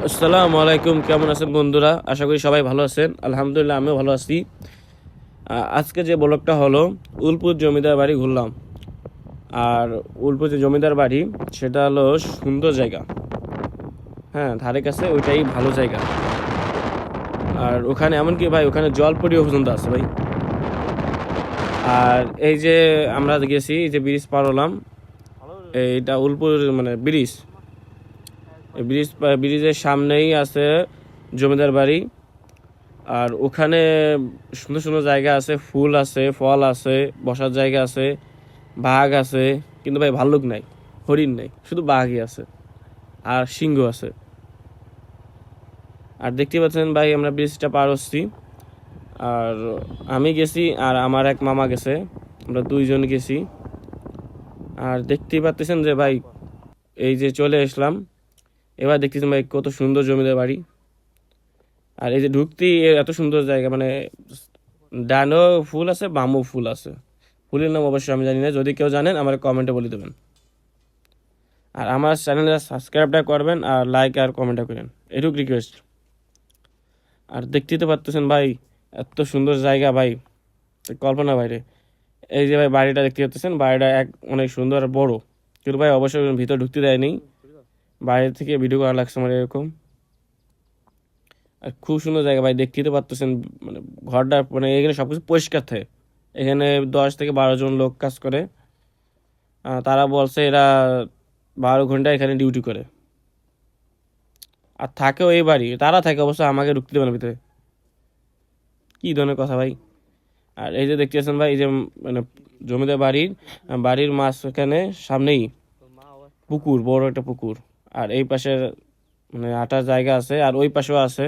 আসসালামু আলাইকুম, কেমন আছেন বন্ধুরা? আশা করি সবাই ভালো আছেন। আলহামদুলিল্লাহ আমিও ভালো আছি। আজকে যে ব্লগটা হলো, উলপুর জমিদার বাড়ি ঘুরলাম। আর উলপুর যে জমিদার বাড়ি, সেটা হলো সুন্দর জায়গা। হ্যাঁ, ধারে কাছে ওইটাই ভালো জায়গা। আর ওখানে এমনকি ভাই, ওখানে জলপরিও পর্যন্ত আছে ভাই। আর এই যে আমরা গেছি, এই যে ব্রিজ পার হলাম, এইটা উলপুর মানে ব্রিজ। এই ব্রিজের সামনেই আছে জমিদার বাড়ি। আর ওখানে সুন্দর সুন্দর জায়গা আছে, ফুল আছে, ফল আছে, বসার জায়গা আছে, বাঘ আছে। কিন্তু ভাই ভাল্লুক নাই, হরিণ নাই, শুধু বাঘই আছে আর সিংহ আছে। আর দেখতে পাচ্ছেন ভাই, আমরা ব্রিজটা পার হচ্ছি। আর আমি গেছি আর আমার এক মামা গেছে, আমরা দুইজন গেছি। আর দেখতেই পাচ্ছেন যে ভাই, এই যে চলে আসলাম। এবার দেখতেছেন ভাই কত সুন্দর জমিদার বাড়ি। আর এই যে ঢুকতেই এত সুন্দর জায়গা, মানে ডানও ফুল আছে, বামও ফুল আছে। ফুলের নাম অবশ্যই আমি জানি না, যদি কেউ জানেন আমার কমেন্টে বলে দেবেন। আর আমার চ্যানেলে সাবস্ক্রাইবটা করবেন আর লাইক আর কমেন্টটা করেন, এটুক রিকোয়েস্ট। আর দেখতেই তো পারতেছেন ভাই, এত সুন্দর জায়গা ভাই, কল্পনা বাইরে। এই যে ভাই বাড়িটা দেখতে পাচ্ছেন, বাড়িটা অনেক সুন্দর আর বড়। কিন্তু ভাই অবশ্যই ভিতর ঢুকতে দেয়নি, বাইরে থেকে ভিডিও করা লাগছে আমার এরকম। আর খুব সুন্দর জায়গা ভাই, দেখতেই তো পারতেছেন। মানে ঘরটা, মানে এখানে সবকিছু পরিষ্কার থাকে। এখানে 10 থেকে 12 জন লোক কাজ করে। তারা বলছে এরা 12 ঘন্টা এখানে ডিউটি করে। আর থাকেও এই বাড়ি, তারা থাকে অবশ্য, আমাকে ঢুকতে দেবে না ভিতরে। কি ধরনের কথা ভাই! আর এই যে দেখতে পাচ্ছেন ভাই, এই যে মানে জমিদার বাড়ির বাড়ির মাঝখানে সামনেই পুকুর, বড় একটা পুকুর। আর এই পাশে মানে হাঁটার জায়গা আছে, আর ওই পাশেও আছে।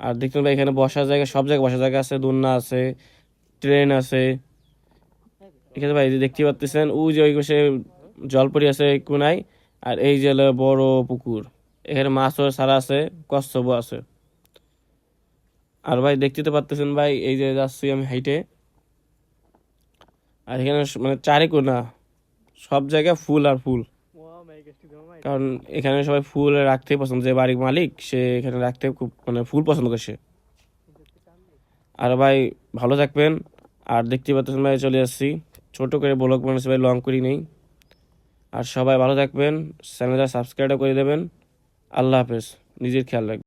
আর দেখতে ভাই, এখানে বসার জায়গা, সব জায়গায় বসার জায়গা আছে, দোলনা আছে, ট্রেন আছে। এখানে ভাই যে দেখতে পাচ্ছেন, ওই যে ওই পাশে জলপরি আছে এই কোনায়। আর এই যে হলো বড় পুকুর, এখানে মাছও ছাড়া আছে, কচ্ছপও আছে। আর ভাই দেখতে তো পাচ্ছেন ভাই, এই যে যাচ্ছি আমি হাইটে। আর এখানে মানে চারিকোণা সব জায়গায় ফুল আর ফুল। কারণ এখানে সবাই ফুল রাখতে পছন্দ, যে বাড়ির মালিক সে এখানে রাখতে খুব মানে ফুল পছন্দ করছে। আর ভাই ভালো থাকবেন। আর দেখতে পাচ্ছেন ভাই, চলে আসছি ছোট করে ব্লগ বানাচ্ছি ভাই, লং করি নেই। আর সবাই ভালো থাকবেন, চ্যানেলটা সাবস্ক্রাইব করে দেবেন। আল্লাহ হাফেজ, নিজের খেয়াল রাখবেন।